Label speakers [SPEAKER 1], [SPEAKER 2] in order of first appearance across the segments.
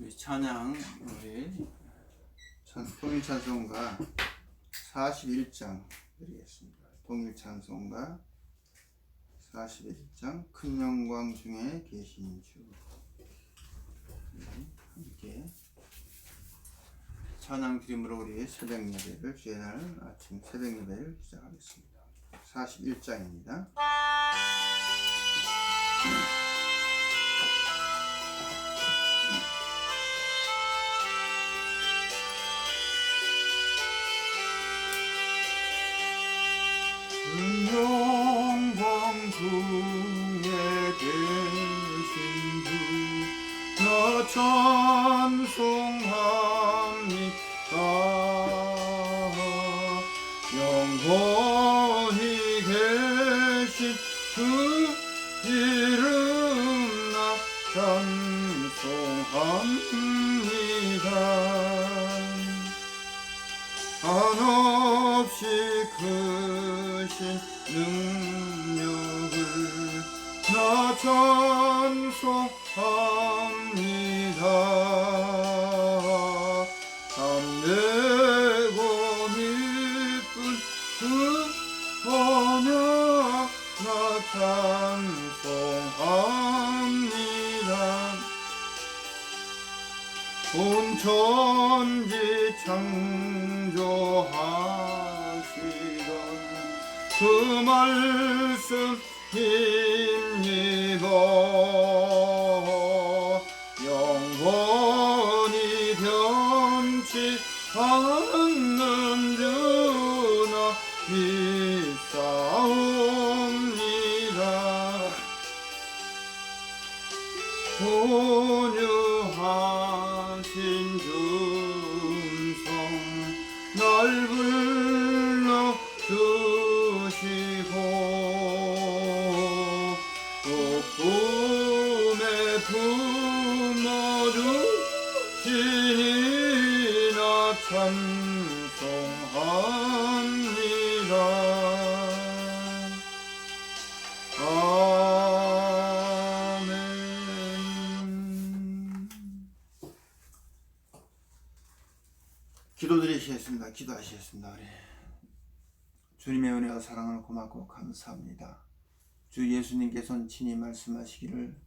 [SPEAKER 1] 우리 찬양 통일찬송가 41장 드리겠습니다. 통일찬송가 41장 큰 영광 중에 계신 주. 함께 찬양 드림으로 우리 새벽 예배를 주의 날 아침 새벽 예배를 시작하겠습니다. 41장입니다. 영광 중에 계신 주 나 찬송합니다. 영원히 계신 그 이름 나 찬송합니다. 한없이 크신 능력을 나 찬송합니다. 담대고 기쁜 그 언약 나 찬송합니다. 온 천지 창조하시던 그 말씀입니다. 영원히 변치 않는 주나 믿사옵니다. 온유하신 음성 날 불러주시고 또 꿈에 품어주시니 나 찬송합니다. 아멘. 기도드리시겠습니다. 기도하시겠습니다. 우리 주님의 은혜와 사랑을 고맙고 감사합니다. 주 예수님께서는 친히 말씀하시기를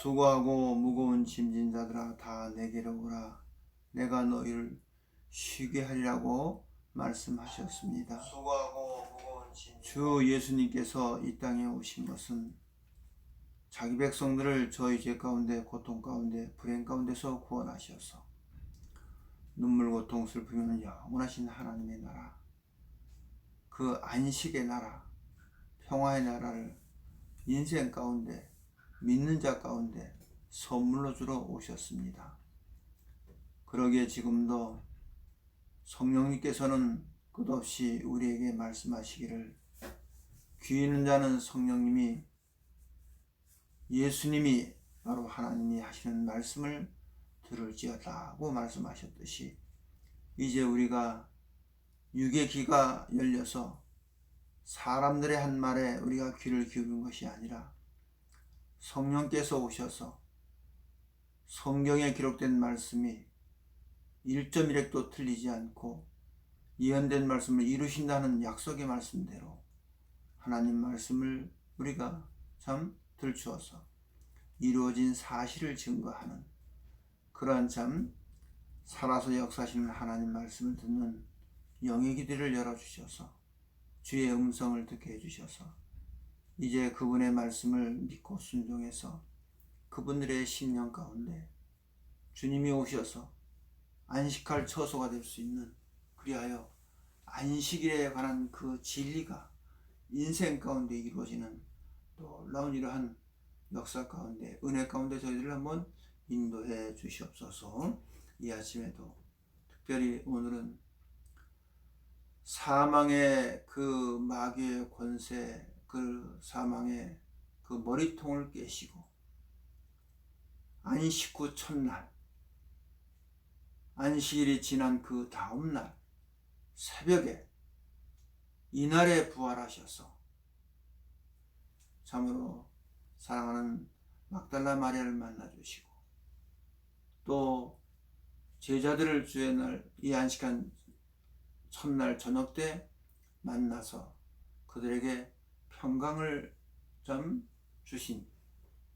[SPEAKER 1] 수고하고 무거운 짐진 자들아 다 내게로 오라 내가 너희를 쉬게 하리라고 말씀하셨습니다. 주 예수님께서 이 땅에 오신 것은 자기 백성들을 저희 죄 가운데 고통 가운데 불행 가운데서 구원하셔서 눈물 고통 슬픔은 영원하신 하나님의 나라, 그 안식의 나라, 평화의 나라를 인생 가운데 믿는 자 가운데 선물로 주러 오셨습니다. 그러기에 지금도 성령님께서는 끝없이 우리에게 말씀하시기를 귀 있는 자는 성령님이 예수님이 바로 하나님이 하시는 말씀을 들을지어다고 말씀하셨듯이 이제 우리가 육의 귀가 열려서 사람들의 한 말에 우리가 귀를 기울인 것이 아니라 성령께서 오셔서 성경에 기록된 말씀이 1.1획도 틀리지 않고 예언된 말씀을 이루신다는 약속의 말씀대로 하나님 말씀을 우리가 참 들추어서 이루어진 사실을 증거하는 그러한 참 살아서 역사하시는 하나님 말씀을 듣는 영의 귀들을 열어주셔서 주의 음성을 듣게 해주셔서 이제 그분의 말씀을 믿고 순종해서 그분들의 심령 가운데 주님이 오셔서 안식할 처소가 될 수 있는, 그리하여 안식일에 관한 그 진리가 인생 가운데 이루어지는 놀라운 이러한 역사 가운데 은혜 가운데 저희들을 한번 인도해 주시옵소서. 이 아침에도 특별히 오늘은 사망의 그 마귀의 권세, 그 사망의 그 머리통을 깨시고 안식 후 첫날, 안식일이 지난 그 다음날 새벽에 이날에 부활하셔서 참으로 사랑하는 막달라 마리아를 만나주시고 또 제자들을 주의 날 이 안식한 첫날 저녁 때 만나서 그들에게 평강을 좀 주신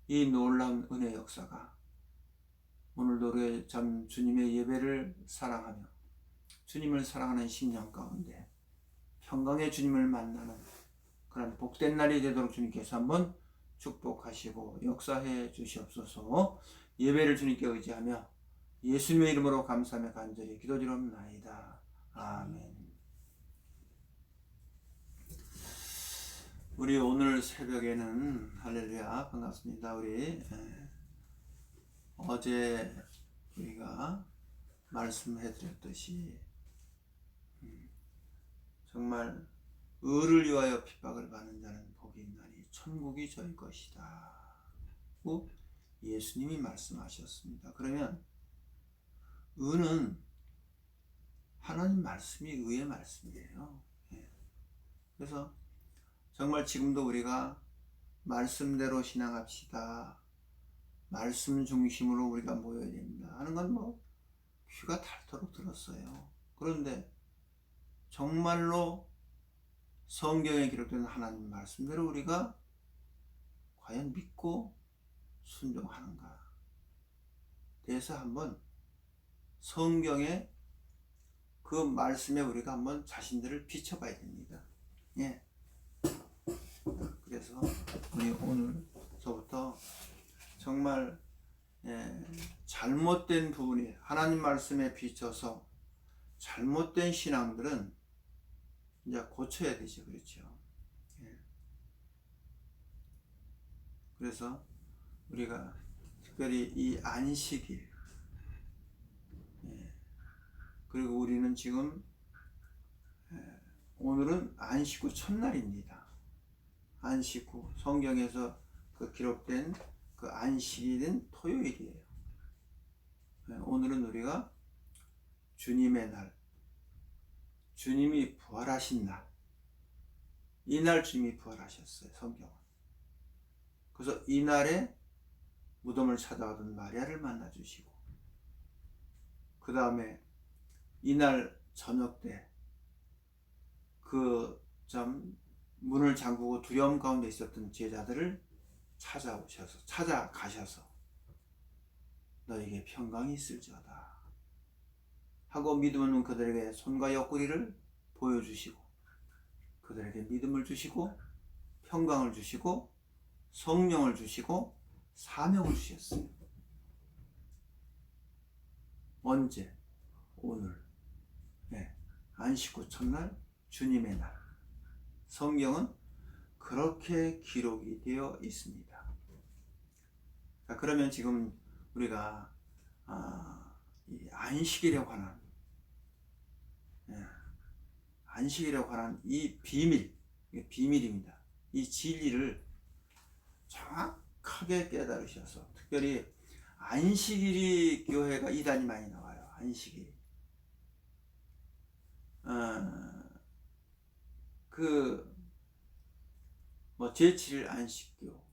[SPEAKER 1] 이 놀라운 은혜 역사가 오늘도 우리 참 주님의 예배를 사랑하며 주님을 사랑하는 심령 가운데 평강의 주님을 만나는 그런 복된 날이 되도록 주님께서 한번 축복하시고 역사해 주시옵소서. 예배를 주님께 의지하며 예수님의 이름으로 감사하며 간절히 기도드리옵나이다. 아멘. 우리 오늘 새벽에는 할렐루야 반갑습니다. 우리 어제 우리가 말씀해 드렸듯이 정말 의를 위하여 핍박을 받는 자는 복이 있나니 천국이 저희 것이다 고 예수님이 말씀하셨습니다. 그러면 의는 하나님 말씀이 의의 말씀이에요. 그래서 정말 지금도 우리가 말씀대로 신앙합시다, 말씀 중심으로 우리가 모여야 됩니다 하는 건 뭐 귀가 닳도록 들었어요. 그런데 정말로 성경에 기록된 하나님 말씀대로 우리가 과연 믿고 순종하는가 대해서 한번 성경의 그 말씀에 우리가 한번 자신들을 비춰봐야 됩니다. 예. 그래서 우리 오늘서부터 정말 잘못된 부분이 하나님 말씀에 비춰서 잘못된 신앙들은 이제 고쳐야 되죠. 그렇죠. 예. 그래서 우리가 특별히 이 안식일, 그리고 우리는 지금 오늘은 안식 후 첫날입니다. 안식 후 성경에서 그 기록된 그 안식일은 토요일이에요. 오늘은 우리가 주님의 날, 주님이 부활하신 날, 이날 주님이 부활하셨어요. 성경은. 그래서 이날에 무덤을 찾아가던 마리아를 만나주시고 그 다음에 이날 저녁 때 그 문을 잠그고 두려움 가운데 있었던 제자들을 찾아가셔서 너에게 평강이 있을지어다 하고 믿음 없는 그들에게 손과 옆구리를 보여주시고 그들에게 믿음을 주시고 평강을 주시고 성령을 주시고 사명을 주셨어요. 언제? 오늘. 안식 후 첫날 주님의 날. 성경은 그렇게 기록이 되어 있습니다. 자, 그러면 지금 우리가 이 안식일에 관한 이 비밀입니다. 이 진리를 정확하게 깨달으셔서 특별히 안식일이 교회가 이단이 많이 나와요. 안식일. 제7일 안식교,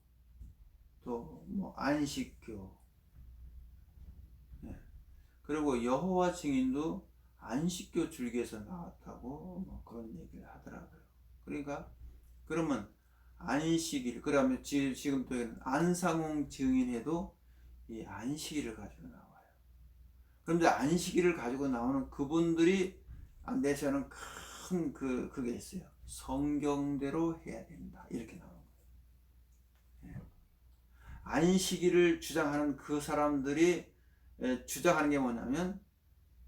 [SPEAKER 1] 또 안식교, 그리고 여호와 증인도 안식교 줄기에서 나왔다고 그런 얘기를 하더라고요. 그러니까 그러면 안식일, 그러면 지금 또 안상홍 증인회도 이 안식일을 가지고 나와요. 그런데 안식일을 가지고 나오는 그분들이 내세우는 큰 그게 있어요. 성경대로 해야 된다. 이렇게 나오는 거예요. 안식일을 주장하는 그 사람들이 주장하는 게 뭐냐면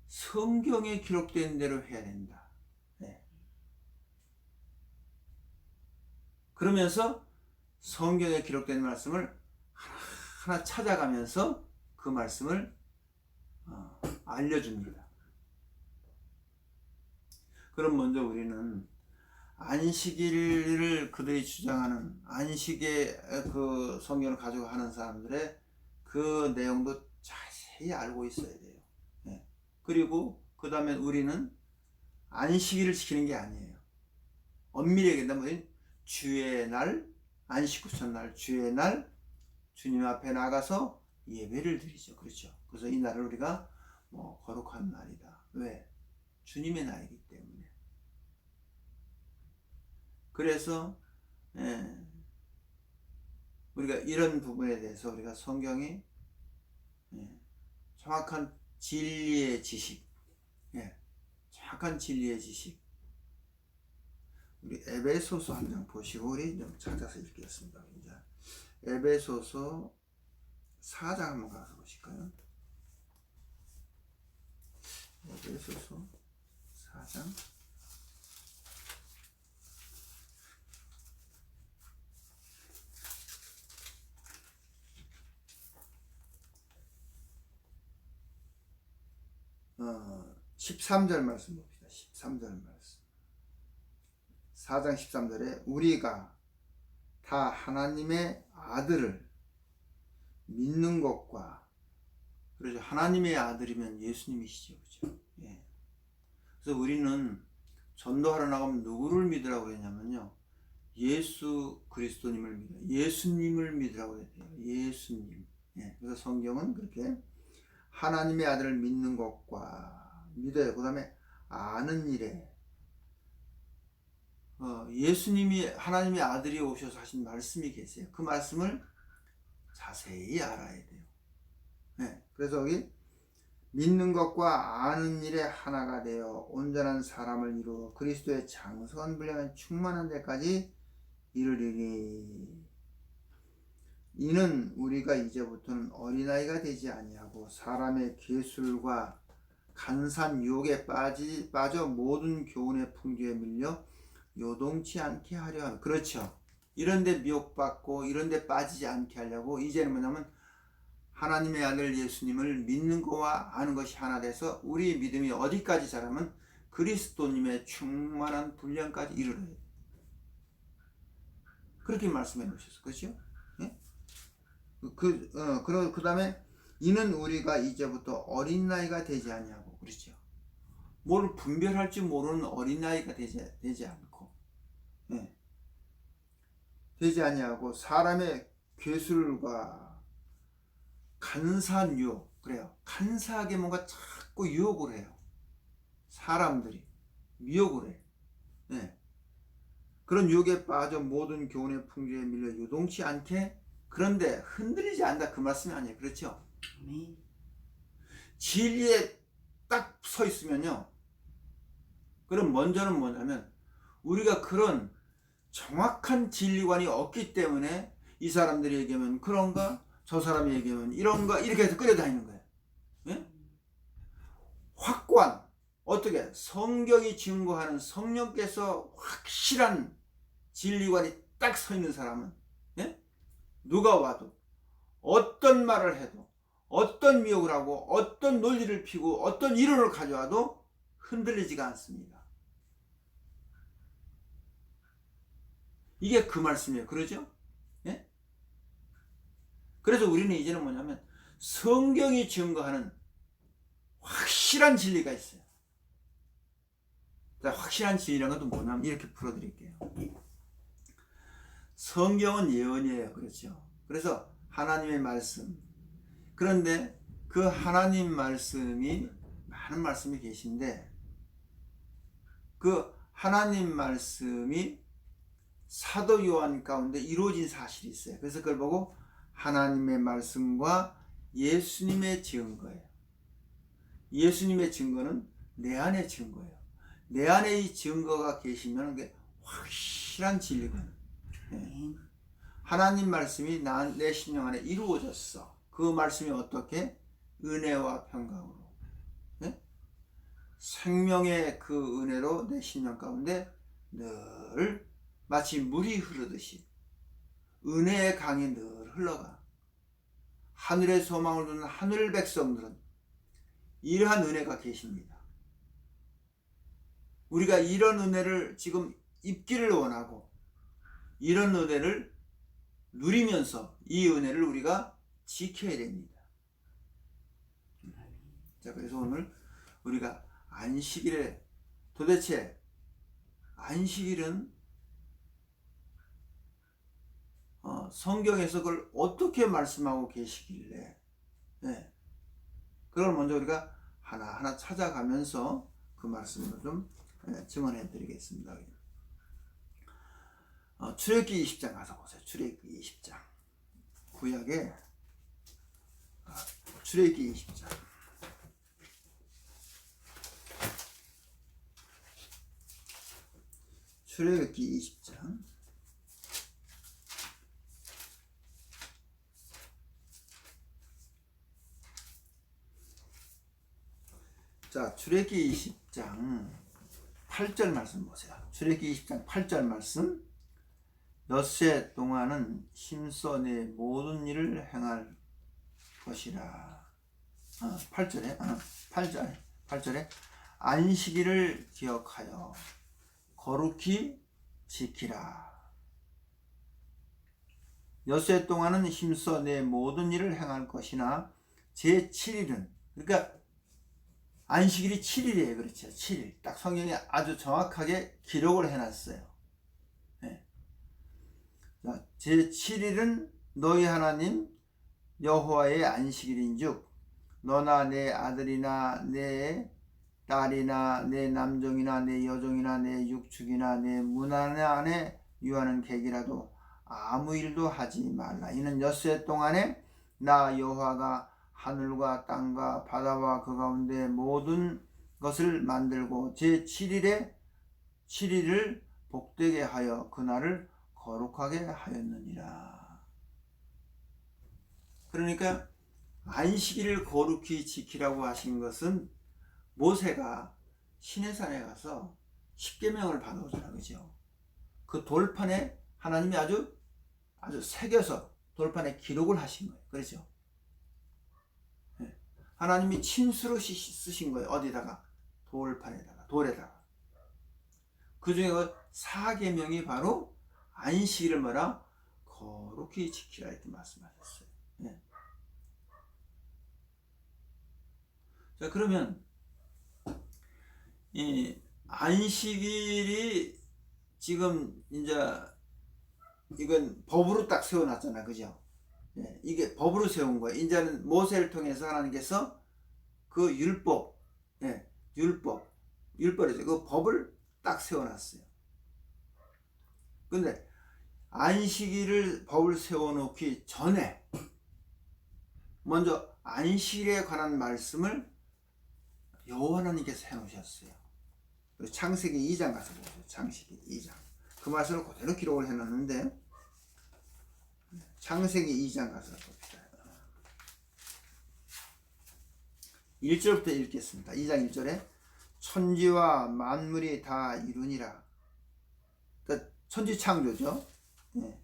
[SPEAKER 1] 성경에 기록된 대로 해야 된다. 그러면서 성경에 기록된 말씀을 하나 찾아가면서 그 말씀을 알려줍니다. 그럼 먼저 우리는 안식일을 그들이 주장하는 안식의 그 성경을 가지고 하는 사람들의 그 내용도 자세히 알고 있어야 돼요. 그리고 그 다음에 우리는 안식일을 지키는 게 아니에요. 엄밀히 얘기한다면 주의 날, 안식 후 첫날 주의 날 주님 앞에 나가서 예배를 드리죠. 그렇죠. 그래서 이 날을 우리가 뭐 거룩한 날이다. 왜? 주님의 날이기 때문에. 그래서 우리가 이런 부분에 대해서 우리가 성경이 정확한 진리의 지식, 정확한 진리의 지식. 우리 에베소서 한 장 보시고 우리 좀 찾아서 읽겠습니다. 이제 에베소서 4장 한번 가서 보실까요? 에베소서 4장 13절 말씀 봅시다. 13절 말씀. 4장 13절에 우리가 다 하나님의 아들을 믿는 것과, 그렇죠. 하나님의 아들이면 예수님이시죠. 그렇죠? 예. 그래서 우리는 전도하러 나가면 누구를 믿으라고 했냐면요. 예수 그리스도님을 믿어요. 예수님을 믿으라고 했대요. 예수님. 예. 그래서 성경은 그렇게 하나님의 아들을 믿는 것과 믿어요. 그 다음에 아는 일에 예수님이 하나님의 아들이 오셔서 하신 말씀이 계세요. 그 말씀을 자세히 알아야 돼요. 네. 그래서 여기 믿는 것과 아는 일에 하나가 되어 온전한 사람을 이루어 그리스도의 장성한 분량을 충만한 데까지 이르리니 이는 우리가 이제부터는 어린아이가 되지 아니하고 사람의 괴술과 간산 유혹에 빠져 모든 교훈의 풍조에 밀려 요동치 않게 하려 하는. 그렇죠. 이런데 미혹받고 이런데 빠지지 않게 하려고 이제는 뭐냐면 하나님의 아들 예수님을 믿는 것과 아는 것이 하나 돼서 우리 믿음이 어디까지 자라면 그리스도님의 충만한 분량까지 이르러야 돼요. 그렇게 말씀해 놓으셨어요. 그렇죠? 예? 그 다음에 이는 우리가 이제부터 어린 나이가 되지 아니하고, 그렇죠. 뭘 분별할 줄 모르는 어린 나이가 되지 않고, 되지 아니하고 사람의 괴술과 간사한 유혹, 그래요. 간사하게 뭔가 자꾸 유혹을 해요. 사람들이 미혹을 해. 그런 유혹에 빠져 모든 교훈의 풍조에 밀려 요동치 않게, 그런데 흔들리지 않는다 그 말씀이 아니에요. 그렇죠? 진리에 딱 서 있으면요, 그럼 먼저는 뭐냐면 우리가 그런 정확한 진리관이 없기 때문에 이 사람들이 얘기하면 그런가, 저 사람이 얘기하면 이런가, 이렇게 해서 끌어다니는 거예요. 예? 확고한, 어떻게 성경이 증거하는 성령께서 확실한 진리관이 딱 서 있는 사람은 누가 와도 어떤 말을 해도 어떤 미혹을 하고 어떤 논리를 피고 어떤 이론을 가져와도 흔들리지가 않습니다. 이게 그 말씀이에요. 그러죠? 예? 그래서 우리는 이제는 뭐냐면 성경이 증거하는 확실한 진리가 있어요. 자, 확실한 진리라는 것도 뭐냐면 이렇게 풀어드릴게요. 성경은 예언이에요. 그렇죠? 그래서 하나님의 말씀, 그런데 그 하나님 말씀이 많은 말씀이 계신데 그 하나님 말씀이 사도 요한 가운데 이루어진 사실이 있어요. 그래서 그걸 보고 하나님의 말씀과 예수님의 증거예요. 예수님의 증거는 내 안의 증거예요. 내 안에 이 증거가 계시면 그게 확실한 진리거든요. 하나님 말씀이 내 심령 안에 이루어졌어. 그 말씀이 어떻게? 은혜와 평강으로, 생명의 그 은혜로 내 심령 가운데 늘 마치 물이 흐르듯이 은혜의 강이 늘 흘러가. 하늘의 소망을 두는 하늘 백성들은 이러한 은혜가 계십니다. 우리가 이런 은혜를 지금 입기를 원하고 이런 은혜를 누리면서 이 은혜를 우리가 지켜야 됩니다. 자, 그래서 오늘 우리가 안식일에, 도대체 안식일은 성경에서 그걸 어떻게 말씀하고 계시길래 예. 그걸 먼저 우리가 하나하나 찾아가면서 그 말씀을 좀 증언해 드리겠습니다. 출애굽기 20장 가서 보세요. 출애굽기 20장. 구약에 출애굽기 20장. 출애굽기 20장. 자, 출애굽기 20장 8절 말씀 보세요. 출애굽기 20장 8절 말씀. 엿새 동안은 힘써 내 모든 일을 행할 것이라. 8절에 8절에 안식일을 기억하여 거룩히 지키라. 엿새 동안은 힘써 내 모든 일을 행할 것이나 제7일은, 그러니까 안식일이 7일이에요. 그렇죠. 7일. 딱 성경에 아주 정확하게 기록을 해놨어요. 네. 제7일은 너희 하나님 여호와의 안식일인즉 너나 내 아들이나 내 딸이나 내 남종이나 내 여종이나 내 육축이나 내 문 안에 유하는 객이라도 아무 일도 하지 말라. 이는 엿새 동안에 나 여호와가 하늘과 땅과 바다와 그 가운데 모든 것을 만들고 제7일에 7일을 복되게 하여 그날을 거룩하게 하였느니라. 그러니까 안식일을 거룩히 지키라고 하신 것은 모세가 시내산에 가서 십계명을 받아오잖아, 그죠? 그 돌판에 하나님이 아주 새겨서 돌판에 기록을 하신 거예요, 그렇죠? 하나님이 친수로 쓰신 거예요. 어디다가? 돌판에다가, 돌에다가. 그 중에 그 4계명이 바로 안식일을 뭐라? 거룩히 지키라 이렇게 말씀하셨어요. 네. 자, 그러면 이 안식일이 지금 이제 이건 법으로 딱 세워놨잖아, 그죠? 네, 이게 법으로 세운 거예요. 이제는 모세를 통해서 하나님께서 그 율법, 율법이죠. 그 법을 딱 세워놨어요. 근데 안식일을 법을 세워놓기 전에 먼저 안식일에 관한 말씀을 여호와 하나님께서 해놓으셨어요. 창세기 2장 가서 보세요. 창세기 2장. 그 말씀을 그대로 기록을 해놨는데 창세기 2장 가서 봅시다. 1절부터 읽겠습니다. 2장 1절에 천지와 만물이 다 이루니라. 그러니까 천지 창조죠. 네.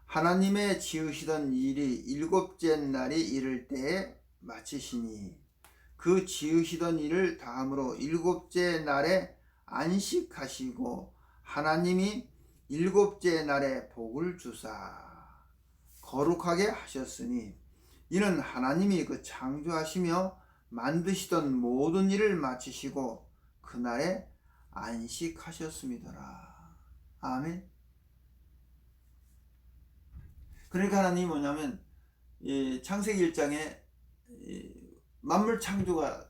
[SPEAKER 1] 하나님의 지으시던 일이 일곱째 날이 이를 때에 마치시니 그 지으시던 일을 다음으로 일곱째 날에 안식하시고 하나님이 일곱째 날에 복을 주사 거룩하게 하셨으니 이는 하나님이 그 창조하시며 만드시던 모든 일을 마치시고 그날에 안식하셨음이더라. 아멘. 그러니까 하나님이 뭐냐면 창세기 1장에 만물 창조가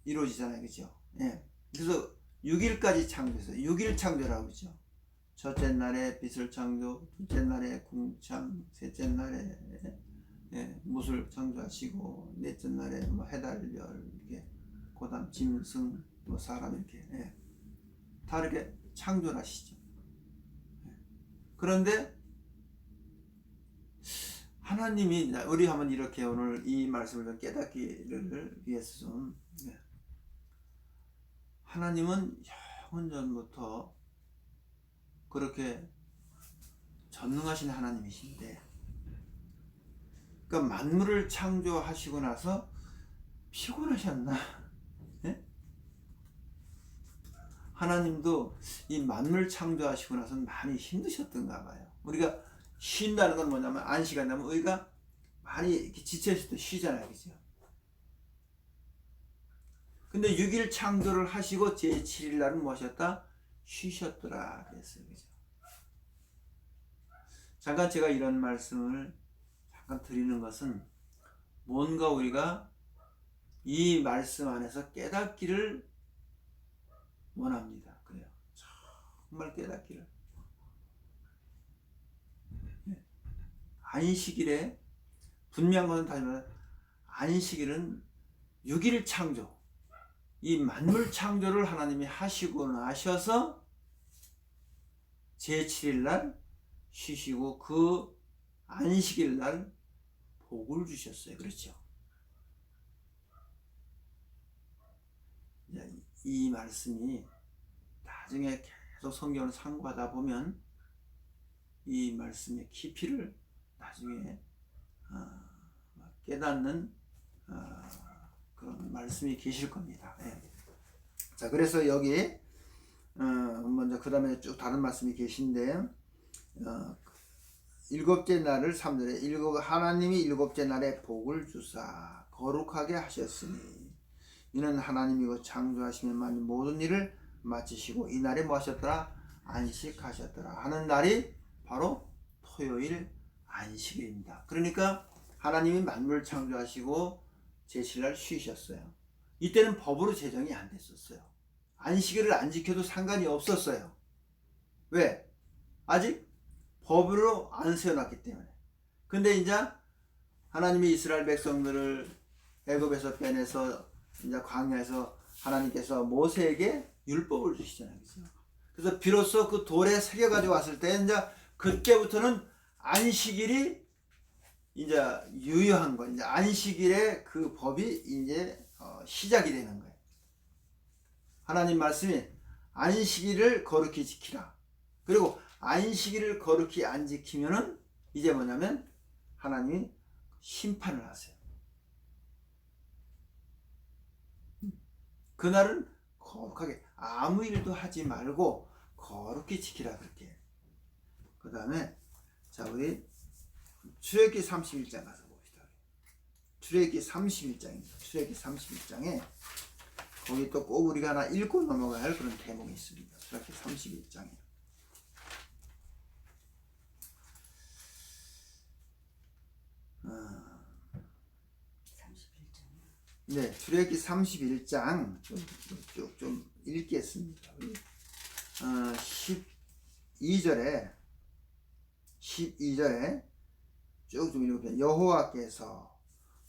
[SPEAKER 1] 이루어지잖아요, 그죠? 예. 그래서 6일까지 창조했어요. 6일 창조라고 그러죠. 첫째 날에 빛을 창조, 둘째 날에 궁창, 셋째 날에 무술 창조하시고, 넷째 날에 뭐 해달별 이렇게, 그다음 짐승, 뭐 사람 이렇게 다 이렇게 창조를 하시죠. 그런데 하나님이 우리 한번 이렇게 오늘 이 말씀을 좀 깨닫기를 위해서 좀 하나님은 영원 전부터 그렇게 전능하신 하나님이신데 그러니까 만물을 창조하시고 나서 피곤하셨나? 네? 하나님도 이 만물 창조하시고 나서 많이 힘드셨던가 봐요. 우리가 쉰다는 건 뭐냐면 안식한다면 우리가 많이 이렇게 지쳐있을 때 쉬잖아요, 그죠? 근데 6일 창조를 하시고 제7일 날은 뭐 하셨다? 쉬셨더라 그랬어요, 그죠? 잠깐 제가 이런 말씀을 잠깐 드리는 것은 뭔가 우리가 이 말씀 안에서 깨닫기를 원합니다. 그래요. 정말 깨닫기를. 안식일에 분명한 것은 다시 말해 안식일은 6일 창조, 이 만물 창조를 하나님이 하시고 나셔서 제7일 날 쉬시고 그 안식일 날 복을 주셨어요. 그렇죠? 이 말씀이 나중에 계속 성경을 상고하다 보면 이 말씀의 깊이를 나중에 깨닫는 그런 말씀이 계실 겁니다. 예. 자, 그래서 여기 먼저 그 다음에 쭉 다른 말씀이 계신데 일곱째 날을 3절에 하나님이 일곱째 날에 복을 주사 거룩하게 하셨으니 이는 하나님이고 창조하시며 만든 모든 일을 마치시고 이 날에 뭐 하셨더라? 안식하셨더라 하는 날이 바로 토요일 안식일입니다. 그러니까 하나님이 만물을 창조하시고 제7날 쉬셨어요. 이때는 법으로 제정이 안 됐었어요. 안식일을 안 지켜도 상관이 없었어요. 왜? 아직 법으로 안 세워놨기 때문에. 근데 이제 하나님이 이스라엘 백성들을 애굽에서 빼내서 이제 광야에서 하나님께서 모세에게 율법을 주시잖아요. 그래서 비로소 그 돌에 새겨가지고 왔을 때 이제 그때부터는 안식일이 이제 유효한 거, 이제 안식일의 그 법이 이제 시작이 되는 거예요. 하나님 말씀이 안식일을 거룩히 지키라. 그리고 안식일을 거룩히 안 지키면은 이제 뭐냐면 하나님이 심판을 하세요. 그날은 거룩하게 아무 일도 하지 말고 거룩히 지키라 그렇게. 그 다음에 자 우리 출애굽기 31장 가서 봅시다. 출애굽기 31장입니다. 출애굽기 31장에 거기 또 꼭 우리가 하나 읽고 넘어가야 할 그런 대목이 있습니다. 출애굽기 31장에. 네, 출애굽기 31장 좀 읽겠습니다. 12절에 쭉 좀 읽어볼게요. 여호와께서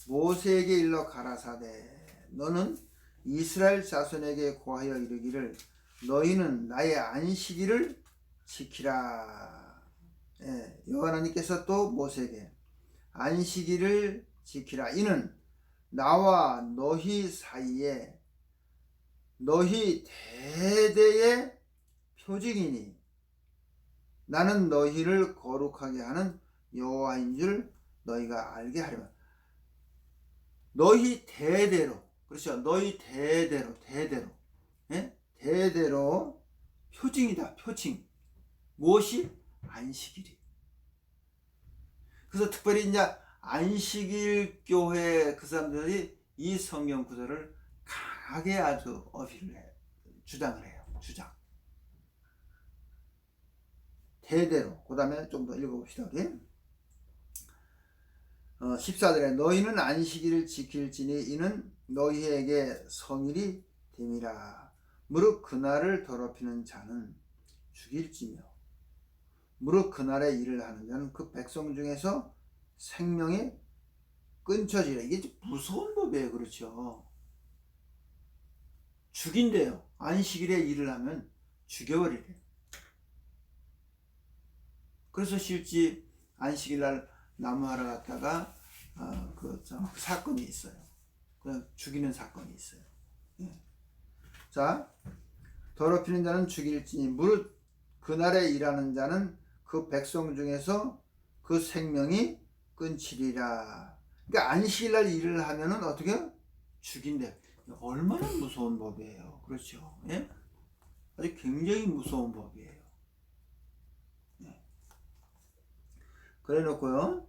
[SPEAKER 1] 모세에게 일러 가라사대 너는 이스라엘 자손에게 고하여 이르기를 너희는 나의 안식일을 지키라. 예, 여호와 하나님께서 또 모세에게 안식일을 지키라. 이는 나와 너희 사이에 너희 대대의 표징이니 나는 너희를 거룩하게 하는 여호와인 줄 너희가 알게 하리라. 너희 대대로, 그렇죠? 너희 대대로 예? 대대로 표징이다. 표징. 무엇이? 안식일이. 그래서 특별히 이제 안식일 교회 그 사람들이 이 성경 구절을 강하게 아주 어필을 해요. 주장을 해요. 주장. 대대로. 그 다음에 좀 더 읽어봅시다. 우리. 14절에 너희는 안식일을 지킬지니 이는 너희에게 성일이 됨이라. 무릇 그날을 더럽히는 자는 죽일지며 무릇 그날에 일을 하는 자는 그 백성 중에서 생명이 끊쳐지라. 이게 무서운 법이에요. 그렇죠? 죽인대요. 안식일에 일을 하면 죽여버리래요. 그래서 실제 안식일날 나무하러 갔다가 그 사건이 있어요. 그냥 죽이는 사건이 있어요. 예. 자, 더럽히는 자는 죽일지니 무릇 그날에 일하는 자는 그 백성 중에서 그 생명이 끊치리라. 그러니까 안식일날 일을 하면은 어떻게 죽인대. 얼마나 무서운 법이에요. 그렇죠? 예? 아주 굉장히 무서운 법이에요. 예. 그래 놓고요.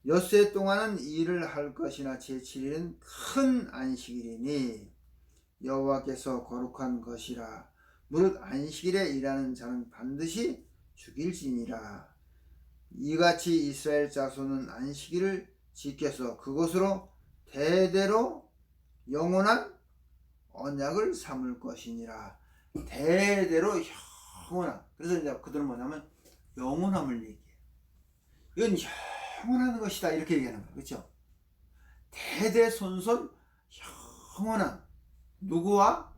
[SPEAKER 1] 엿새 동안은 일을 할 것이나 제7일은 큰 안식일이니 여호와께서 거룩한 것이라. 무릇 안식일에 일하는 자는 반드시 죽일지니라. 이같이 이스라엘 자손은 안식일을 지켜서 그것으로 대대로 영원한 언약을 삼을 것이니라. 대대로 영원한. 그래서 이제 그들은 뭐냐면 영원함을 얘기해요. 이건 영원한 것이다 이렇게 얘기하는 거예요. 그렇죠? 대대손손 영원한 누구와?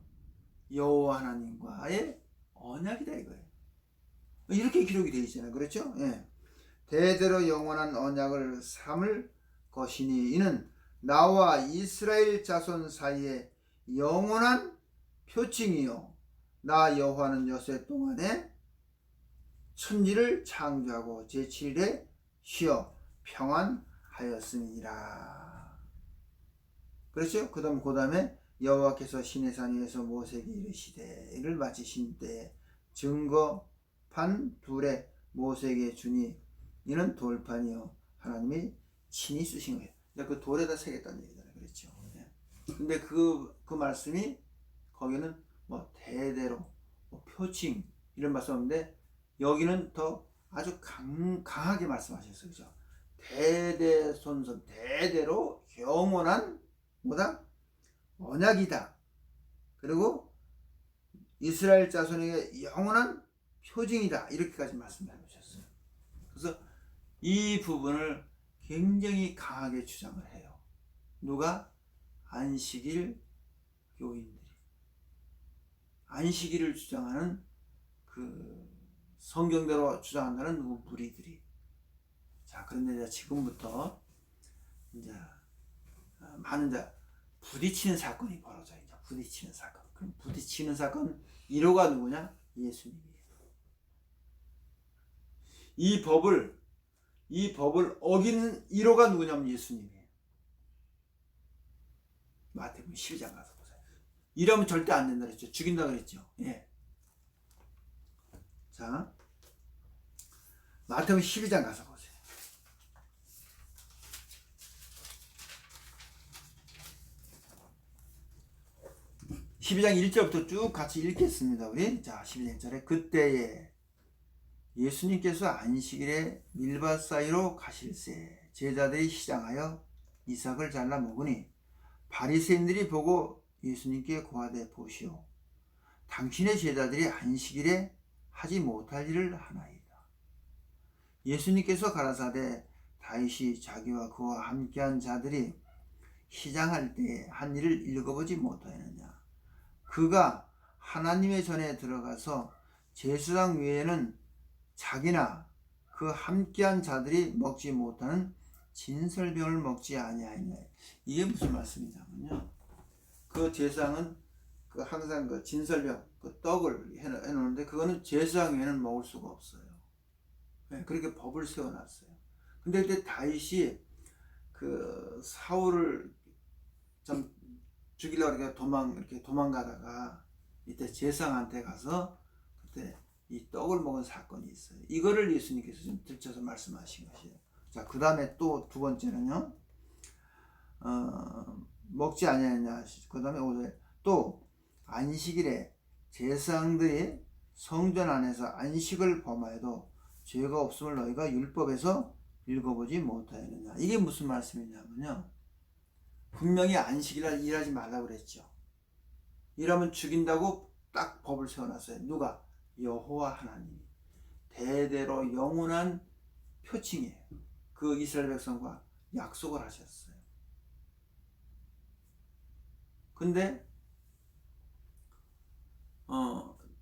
[SPEAKER 1] 여호와 하나님과의 언약이다 이거예요. 이렇게 기록이 되어 있잖아요. 그렇죠? 예. 대대로 영원한 언약을 삼을 것이니 이는 나와 이스라엘 자손 사이에 영원한 표징이요 나 여호와는 여세 동안에 천지를 창조하고 제7일에 쉬어 평안하였음이니라. 그렇죠? 그 다음에 여호와께서 시내산 위에서 모세에게 이르시되 이를 마치신 때에 증거판 둘에 모세에게 주니 이는 돌판이요 하나님이 친히 쓰신 거예요. 그 돌에다 새겼다는 얘기잖아요. 그렇죠? 근데 그 말씀이 거기는 뭐 대대로 뭐 표징 이런 말씀인데 여기는 더 아주 강하게 말씀하셨어요. 그죠? 대대손손 대대로 영원한 뭐다? 언약이다. 그리고 이스라엘 자손에게 영원한 표징이다. 이렇게까지 말씀해 주셨어요. 그래서 이 부분을 굉장히 강하게 주장을 해요. 누가? 안식일 교인들이. 안식일을 주장하는 그 성경대로 주장한다는 누구 무리들이. 자, 그런데 지금부터 이제 많은 이제 부딪히는 사건이 벌어져요. 이제 부딪히는 사건. 그럼 부딪히는 사건 1호가 누구냐? 예수님이에요. 이 법을 어기는 1호가 누구냐면 예수님이에요. 마태복음 12장 가서 보세요. 이러면 절대 안 된다 그랬죠. 죽인다 그랬죠. 예. 자, 마태복음 12장 가서 보세요. 12장 1절부터 쭉 같이 읽겠습니다. 우리. 자, 12장 1절에 그때에 예수님께서 안식일에 밀밭 사이로 가실새 제자들이 시장하여 이삭을 잘라 먹으니 바리새인들이 보고 예수님께 고하되 보시오 당신의 제자들이 안식일에 하지 못할 일을 하나이다. 예수님께서 가라사대 다윗이 자기와 그와 함께한 자들이 시장할 때에 한 일을 읽어보지 못하였느냐. 그가 하나님의 전에 들어가서 제사장 외에는 자기나 그 함께한 자들이 먹지 못하는 진설병을 먹지 아니하였냐. 이게 무슨 말씀이냐면요. 그 제사장은 그 항상 그 진설병, 그 떡을 해놓는데 그거는 제사장 외에는 먹을 수가 없어요. 네, 그렇게 법을 세워놨어요. 근데 그때 다윗이 그 사울을 좀 죽이려고 이렇게 도망가다가 이때 제사장한테 가서 그때 이 떡을 먹은 사건이 있어요. 이거를 예수님께서 좀 들춰서 말씀하신 것이에요. 자, 그 다음에 또 두 번째는요. 먹지 아니하냐. 그 다음에 오늘 또 안식일에 제사장들이 성전 안에서 안식을 범하여도 죄가 없음을 너희가 율법에서 읽어보지 못하였느냐. 이게 무슨 말씀이냐면요. 분명히 안식일날 일하지 말라고 그랬죠. 일하면 죽인다고 딱 법을 세워놨어요. 누가? 여호와 하나님이. 대대로 영원한 표징이에요. 그 이스라엘 백성과 약속을 하셨어요. 근데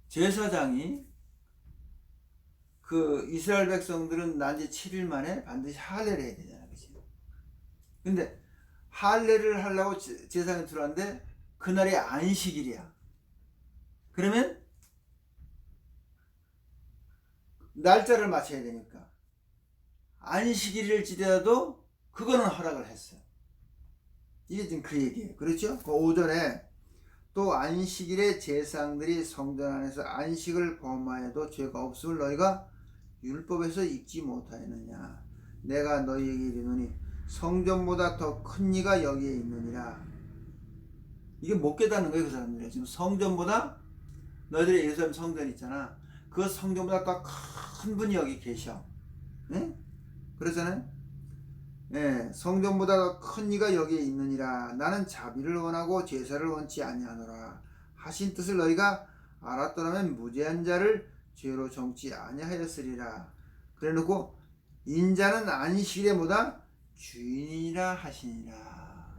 [SPEAKER 1] 제사장이 그 이스라엘 백성들은 난지 7일 만에 반드시 할례를 해야 되잖아요. 그치? 근데 할례를 하려고 제사장이 들어왔는데 그날이 안식일이야. 그러면 날짜를 맞춰야 되니까 안식일일지라도 그거는 허락을 했어요. 이게 지금 그 얘기예요. 그렇죠? 그 5절에 또 안식일에 제사장들이 성전 안에서 안식을 범하여도 죄가 없음을 너희가 율법에서 읽지 못하였느냐. 내가 너희에게 이르노니 성전보다 더 큰 이가 여기에 있느니라. 이게 못 깨닫는 거예요. 그 사람들이 지금 성전보다 너희들의 예루살렘 성전 있잖아. 그 성전보다 더 큰 분이 여기 계셔. 예? 그러잖아요. 예, 성전보다 더 큰 이가 여기에 있느니라. 나는 자비를 원하고 제사를 원치 아니하노라 하신 뜻을 너희가 알았더라면 무죄한 자를 죄로 정치 아니하였으리라. 그래놓고 인자는 안식일에 뭐다? 주인이라 하시니라.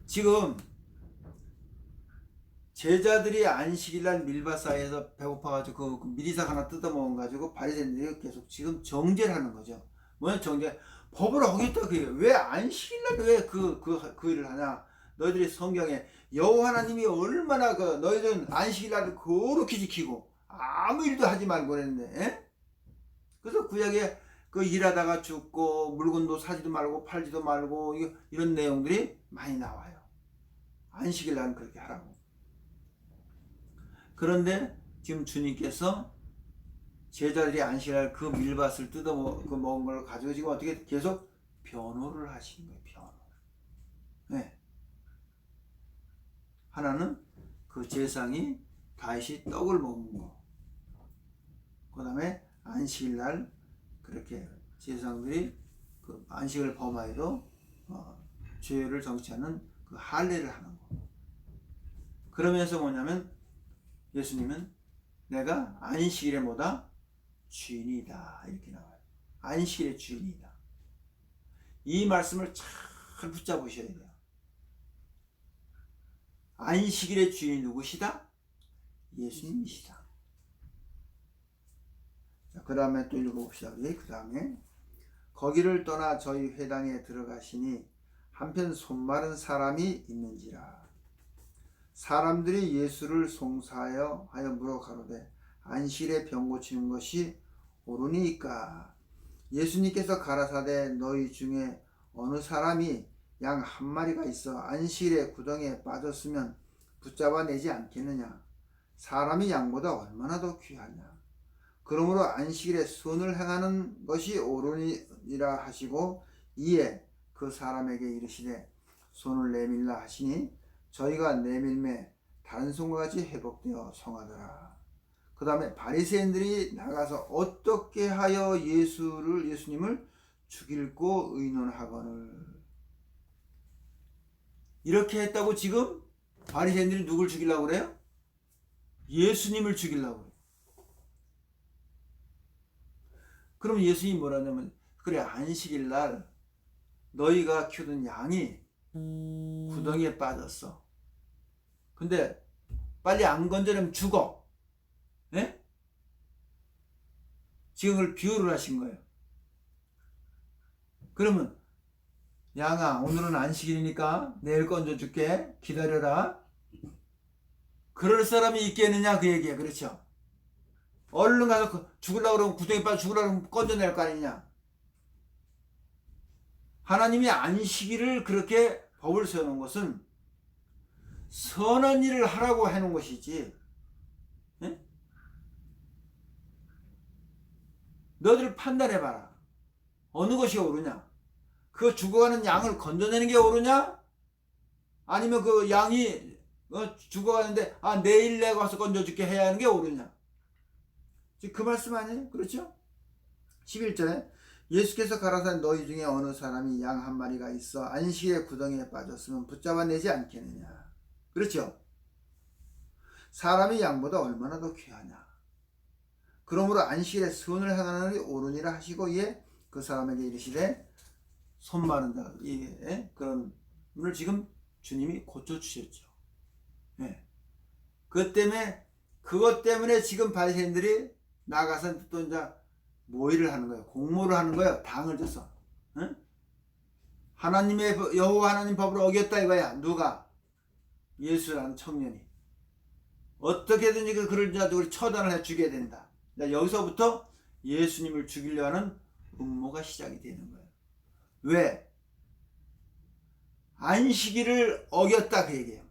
[SPEAKER 1] 지금 제자들이 안식일날 밀밭사이에서 배고파가지고 그 미리삭 하나 뜯어먹어가지고 바리새인들이 계속 지금 정죄를 하는 거죠. 뭐냐 정죄? 법을 어겼다 그게. 왜 안식일날 왜 그 일을 하냐? 너희들이 성경에 여호와 하나님이 얼마나 그 너희들은 안식일날을 거룩히 지키고 아무 일도 하지 말고 그랬는데, 에? 그래서 구약에 그 일하다가 죽고 물건도 사지도 말고 팔지도 말고 이런 내용들이 많이 나와요. 안식일날은 그렇게 하라고. 그런데 지금 주님께서 제자들이 안식일날 그 밀밭을 먹은 걸 가지고 지금 어떻게 계속 변호를 하시는 거예요. 변호. 네. 하나는 그 제사장이 다시 떡을 먹는 거. 그 다음에 안식일날 그렇게 제사장들이 그 안식을 범하여도 죄를 정치하는 그 할례를 하는 거. 그러면서 뭐냐면 예수님은 내가 안식일에 뭐다? 주인이다. 이렇게 나와요. 안식일의 주인이다. 이 말씀을 잘 붙잡으셔야 돼요. 안식일의 주인이 누구시다? 예수님이시다. 자, 그 다음에 또 읽어봅시다. 그 다음에 거기를 떠나 저희 회당에 들어가시니 한편 손마른 사람이 있는지라. 사람들이 예수를 송사하여 물어 가로되 안식일에 병 고치는 것이 옳으니까. 예수님께서 가라사대 너희 중에 어느 사람이 양 한 마리가 있어 안식일에 구덩이에 빠졌으면 붙잡아 내지 않겠느냐. 사람이 양보다 얼마나 더 귀하냐. 그러므로 안식일에 선을 행하는 것이 옳으니라 하시고 이에 그 사람에게 이르시되 손을 내밀라 하시니 저희가 내밀매 다른 손과 같이 회복되어 성하더라. 그 다음에 바리새인들이 나가서 어떻게 하여 예수님을 죽일고 의논하거늘. 이렇게 했다고 지금 바리새인들이 누굴 죽이려고 그래요? 예수님을 죽이려고 그래요. 그럼 예수님이 뭐라냐면 그래 안식일날 너희가 키우던 양이 구덩이에 빠졌어. 근데 빨리 안 건져내면 죽어. 네? 지금 그걸 비유를 하신 거예요. 그러면 양아 오늘은 안식일이니까 내일 건져줄게. 기다려라. 그럴 사람이 있겠느냐 그 얘기야. 그렇죠? 얼른 가서 죽으려고 그러면 구덩이에 빠져 죽으려고 그러면 건져낼 거 아니냐. 하나님이 안식일을 그렇게 법을 세워놓은 것은 선한 일을 하라고 해놓은 것이지, 예? 너들 판단해봐라. 어느 것이 옳으냐? 그 죽어가는 양을 건져내는 게 옳으냐? 아니면 그 양이 죽어가는데 내일 내가 와서 건져줄게 해야 하는 게 옳으냐? 지금 그 말씀 아니에요? 그렇죠? 11절에 예수께서 가라사대 너희 중에 어느 사람이 양 한 마리가 있어 안식일에 구덩이에 빠졌으면 붙잡아내지 않겠느냐. 그렇죠? 사람이 양보다 얼마나 더 귀하냐. 그러므로 안식일에 선을 행하는 일이 옳으니라 하시고 이에 그 사람에게 이르시되 손 마른 자 그런 분을 지금 주님이 고쳐주셨죠. 예. 그것 때문에 지금 바리새인들이 나가서 또 이제 모의를 하는 거예요. 공모를 하는 거예요. 당을 줘서. 응? 하나님의 여호와 하나님 법을 어겼다 이거야. 누가? 예수라는 청년이. 어떻게든지 그를 가지고 처단을 해 죽여야 된다. 여기서부터 예수님을 죽이려 하는 음모가 시작이 되는 거예요. 왜? 안식일을 어겼다 그 얘기예요.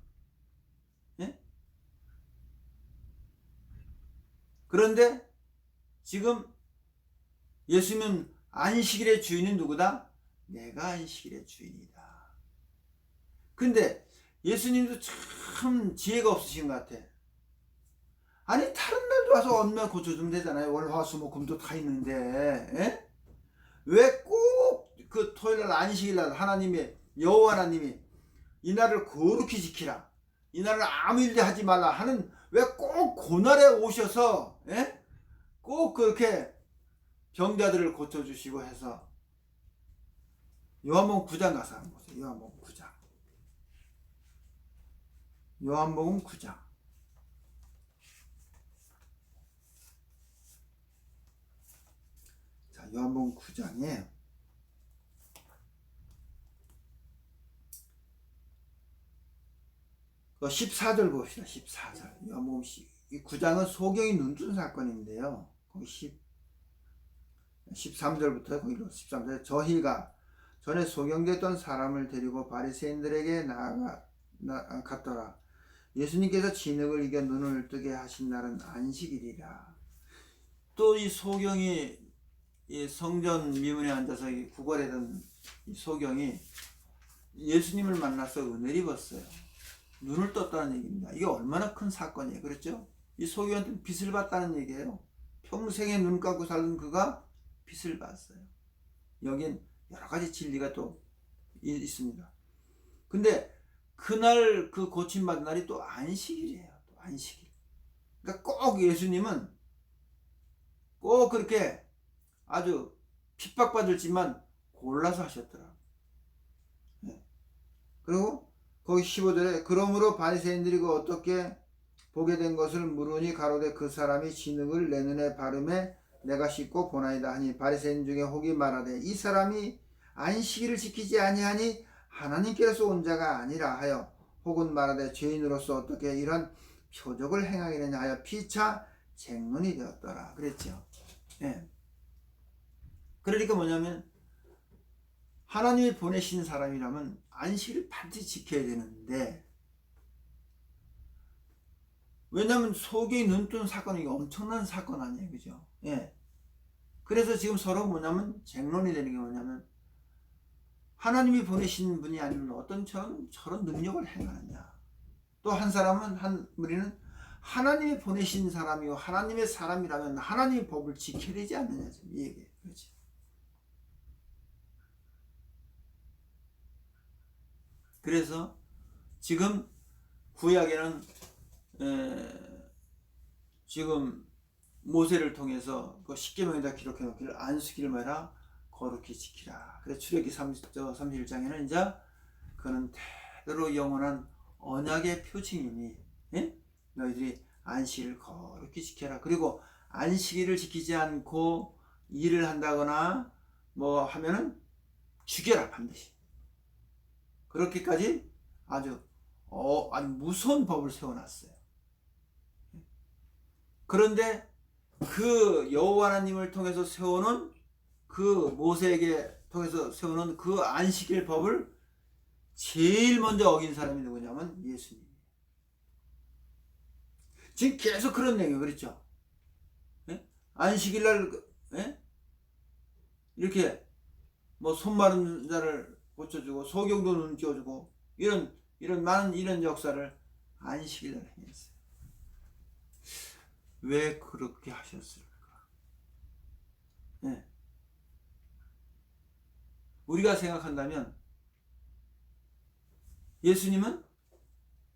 [SPEAKER 1] 예? 그런데 지금 예수님은 안식일의 주인은 누구다? 내가 안식일의 주인이다. 근데 예수님도 참 지혜가 없으신 것 같아. 아니 다른 날도 와서 얽매 고쳐주면 되잖아요. 월, 화, 수, 목, 금도 다 있는데. 예? 왜 꼭 그 토요일날 안식일날 하나님의 여호와 하나님이 이 날을 거룩히 지키라, 이 날을 아무 일도 하지 말라 하는, 왜 꼭 그날에 오셔서 예? 꼭 그렇게 병자들을 고쳐주시고 해서. 요한복음 9장 가서 한번 보세요. 요한복음 9장. 요한복음 9장. 자, 요한복음 9장에 14절 봅시다. 14절. 요한복음 9장은 소경이 눈뜬 사건인데요. 거기 13절부터 거기로 13절. 저희가 전에 소경됐던 사람을 데리고 바리새인들에게 갔더라. 예수님께서 진흙을 이겨 눈을 뜨게 하신 날은 안식일이라. 또 이 소경이 이 성전 미문에 앉아서 구걸하던 이 소경이 예수님을 만나서 은혜를 입었어요. 눈을 떴다는 얘기입니다. 이게 얼마나 큰 사건이에요. 그렇죠? 이 소경한테 빚을 봤다는 얘기예요. 평생에 눈 감고 살던 그가 빚을 봤어요. 여긴 여러 가지 진리가 또 있습니다. 근데 그날 그 고침받은 날이 또 안식일이에요. 또 안식일. 그러니까 꼭 예수님은 꼭 그렇게 아주 핍박받을지만 골라서 하셨더라. 네. 그리고 거기 15절에 그러므로 바리새인들이 그 어떻게 보게 된 것을 물으니 가로되 그 사람이 진흙을 내 눈에 바르매 내가 씻고 보나이다 하니 바리새인 중에 혹이 말하되 이 사람이 안식일을 지키지 아니하니 하나님께서 온 자가 아니라 하여, 혹은 말하되 죄인으로서 어떻게 이런 표적을 행하겠느냐 하여 피차 쟁론이 되었더라. 그랬죠. 예. 그러니까 뭐냐면 하나님이 보내신 사람이라면 안식일을 반드시 지켜야 되는데, 왜냐하면 소경이 눈뜬 사건이 엄청난 사건 아니에요. 그죠? 예. 그래서 지금 서로 뭐냐면 쟁론이 되는 게 뭐냐면 하나님이 보내신 분이 아니면 어떤 저런 능력을 행하느냐. 또 한 사람은, 한 무리는 하나님이 보내신 사람이고 하나님의 사람이라면 하나님의 법을 지켜야 되지 않느냐. 이 얘기예요. 그렇지? 그래서 지금 구약에는 지금 모세를 통해서 그 십계명에다 기록해 놓기를 안식일을 뭐라 거룩히 지키라. 그래서 출애굽기 31장에는 이제 그는 대대로 영원한 언약의 표징이니 너희들이 안식일을 거룩히 지켜라. 그리고 안식일을 지키지 않고 일을 한다거나 뭐 하면은 죽여라 반드시. 그렇게까지 아주 무서운 법을 세워놨어요. 그런데 그 여호와 하나님을 통해서 세우는 그 모세에게 통해서 세우는 그 안식일 법을 제일 먼저 어긴 사람이 누구냐면 예수님이에요. 지금 계속 그런 얘기예요. 그렇죠? 예? 안식일 날 이렇게 뭐 손 마른 자를 고쳐주고 소경도 눈 띄워주고 이런 많은 이런 역사를 안식일 날 행했어요. 왜 그렇게 하셨을까? 네. 우리가 생각한다면 예수님은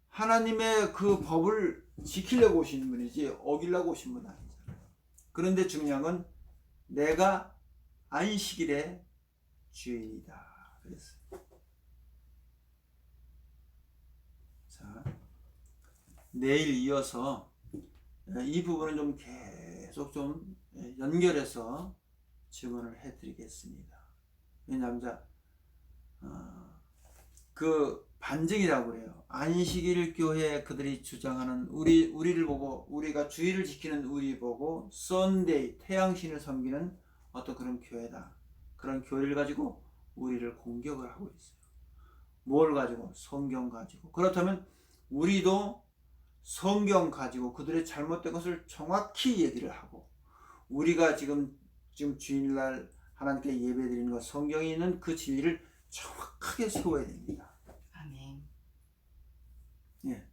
[SPEAKER 1] 하나님의 그 법을 지키려고 오신 분이지 어기려고 오신 분은 아니잖아요. 그런데 중요한 건 내가 안식일의 주인이다. 그랬어요. 자, 내일 이어서 이 부분은 좀 계속 좀 연결해서 질문을 해드리겠습니다. 왜냐하면 그 반증이라고 그래요. 안식일 교회 그들이 주장하는 우리를 보고, 우리가 주일을 지키는 우리 보고 썬데이 태양신을 섬기는 어떤 그런 교회다. 그런 교회를 가지고 우리를 공격을 하고 있어요. 뭘 가지고? 성경 가지고. 그렇다면 우리도 성경 가지고 그들의 잘못된 것을 정확히 얘기를 하고, 우리가 지금 주일날 하나님께 예배드리는 것, 성경에 있는 그 진리를 정확하게 세워야 됩니다.
[SPEAKER 2] 아멘.
[SPEAKER 1] 예.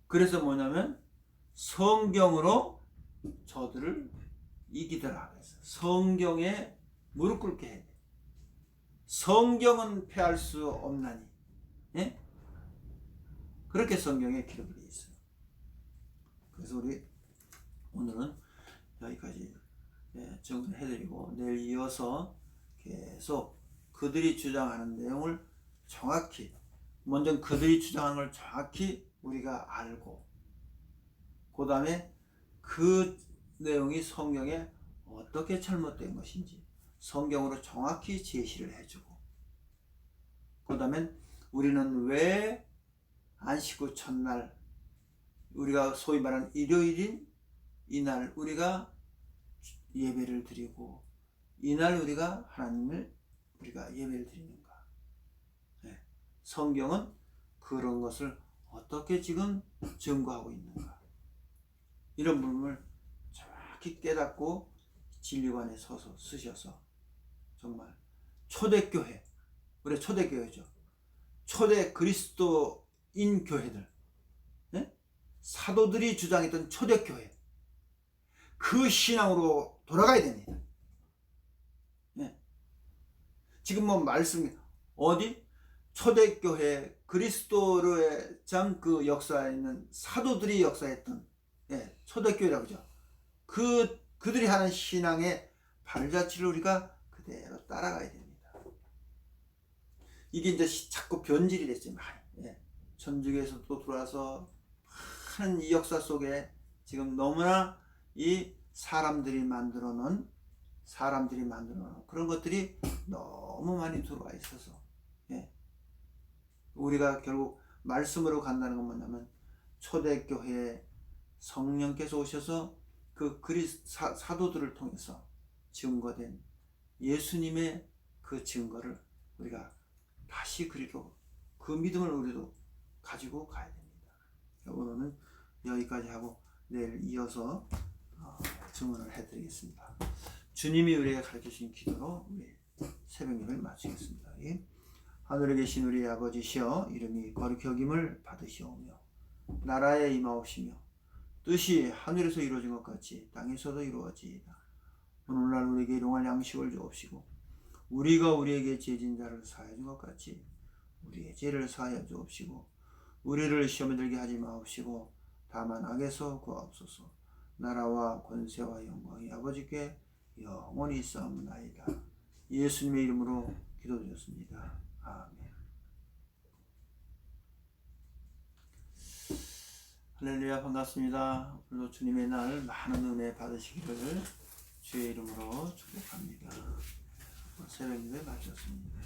[SPEAKER 1] 그래서 뭐냐면 성경으로 저들을 이기더라 그랬어요. 성경에 무릎 꿇게 해야 돼. 성경은 패할 수 없나니. 예? 그렇게 성경에 기록이 되어 있어요. 그래서 우리 오늘은 여기까지 정리해드리고 내일 이어서 계속 그들이 주장하는 내용을 정확히, 먼저 그들이 주장하는 걸 정확히 우리가 알고, 그 다음에 그 내용이 성경에 어떻게 잘못된 것인지 성경으로 정확히 제시를 해주고, 그 다음에 우리는 왜 안식 후 첫날, 우리가 소위 말하는 일요일인 이날 우리가 예배를 드리고, 이날 우리가 하나님을 우리가 예배를 드리는가. 네. 성경은 그런 것을 어떻게 지금 증거하고 있는가. 이런 부분을 정확히 깨닫고 진리관에 서서 쓰셔서 정말 초대교회, 우리 초대교회죠. 초대 그리스도인 교회들, 네? 사도들이 주장했던 초대교회, 그 신앙으로 돌아가야 됩니다. 네. 지금 뭐 말씀 어디 초대교회 그리스도의 참 그 역사에 있는 사도들이 역사했던 초대교회라고 하죠. 그들이 하는 신앙의 발자취를 우리가 그대로 따라가야 됩니다. 이게 이제 자꾸 변질이 됐어요. 많이. 천주교에서 또 들어와서 많은 이 역사 속에 지금 너무나 이 사람들이 만들어 놓은 그런 것들이 너무 많이 들어와 있어서 우리가 결국 말씀으로 간다는 건 뭐냐면 초대교회에 성령께서 오셔서 그 사도들을 통해서 증거된 예수님의 그 증거를 우리가 다시 그리고 그 믿음을 우리도 가지고 가야 됩니다. 오늘은 여기까지 하고 내일 이어서 증언을 해드리겠습니다. 주님이 우리에게 가르쳐주신 기도로 우리 새벽 예배를 마치겠습니다. 하늘에 계신 우리 아버지시여, 이름이 거룩히 여김을 받으시오며 나라에 임하옵시며 뜻이 하늘에서 이루어진 것 같이 땅에서도 이루어지이다. 오늘날 우리에게 일용할 양식을 주옵시고 우리가 우리에게 죄진 자를 사하여 준 것 같이 우리의 죄를 사하여 주옵시고 우리를 시험에 들게 하지 마옵시고 다만 악에서 구하옵소서. 나라와 권세와 영광이 아버지께 영원히 있사옵나이다. 예수님의 이름으로 기도드렸습니다. 아멘. 할렐루야, 반갑습니다. 오늘도 주님의 날 많은 은혜 받으시기를 주의 이름으로 축복합니다. 새벽 예배 마쳤습니다.